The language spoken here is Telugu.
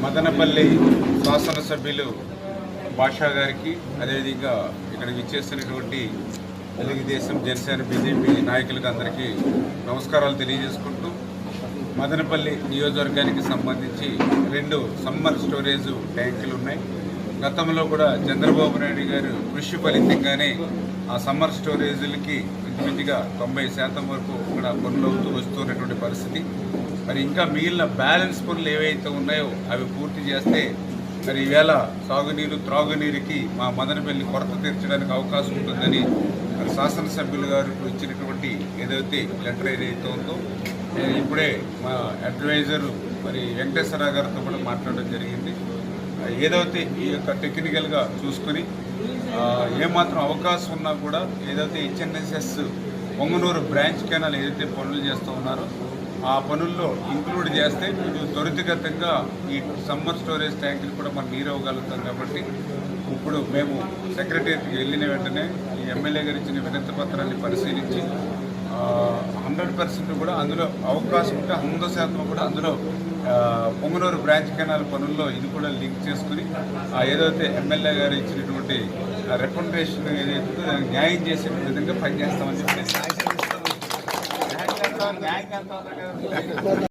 మదనపల్లి శాసనసభ్యులు భాషా గారికి అదేవిధంగా ఇక్కడికి ఇచ్చేస్తున్నటువంటి తెలుగుదేశం జనసేన బీజేపీ నాయకులకు అందరికీ నమస్కారాలు తెలియజేసుకుంటూ మదనపల్లి నియోజకవర్గానికి సంబంధించి 2 సమ్మర్ స్టోరేజ్ ట్యాంకులు ఉన్నాయి. గతంలో కూడా చంద్రబాబు నాయుడు గారు కృషి ఫలితంగానే ఆ సమ్మర్ స్టోరేజీలకి ఇంచుమించుగా 90% వరకు ఇక్కడ పనులు అవుతూ వస్తున్నటువంటి పరిస్థితి. మరి ఇంకా మిగిలిన బ్యాలెన్స్ పనులు ఏవైతే ఉన్నాయో అవి పూర్తి చేస్తే మరి ఈవేళ సాగునీరు త్రాగునీరుకి మా మదనపల్లి కొరత తీర్చడానికి అవకాశం ఉంటుందని మరి శాసనసభ్యులు గారు ఇచ్చినటువంటి ఏదైతే లెటర్ ఏదైతే ఉందో నేను ఇప్పుడే మా అడ్వైజరు మరి వెంకటేశ్వరరావు గారితో కూడా మాట్లాడడం జరిగింది. ఏదైతే ఈ యొక్క టెక్నికల్గా చూసుకుని ఏమాత్రం అవకాశం ఉన్నా కూడా ఏదైతే హెచ్ఎన్ఎస్ఎస్ పొంగనూరు బ్రాంచ్ కెనాల్ ఏదైతే పనులు చేస్తూ ఉన్నారో ఆ పనుల్లో ఇంక్లూడ్ చేస్తే త్వరితగతంగా ఈ సమ్మర్ స్టోరేజ్ ట్యాంకులు కూడా మనం నీరు అవ్వగలుగుతాం. కాబట్టి ఇప్పుడు మేము సెక్రటరీకి వెళ్ళిన వెంటనే ఈ ఎమ్మెల్యే గారు ఇచ్చిన వినతి పత్రాన్ని పరిశీలించి 100% కూడా అందులో అవకాశం ఉంటే 100% కూడా అందులో పొంగనూరు బ్రాంచ్ కెనాల్ పనుల్లో ఇది కూడా లింక్ చేసుకుని ఏదైతే ఎమ్మెల్యే గారు ఇచ్చినటువంటి రికమెండేషన్ ఏదైతే దానికి న్యాయం చేసే విధంగా పనిచేస్తామని చెప్పేసి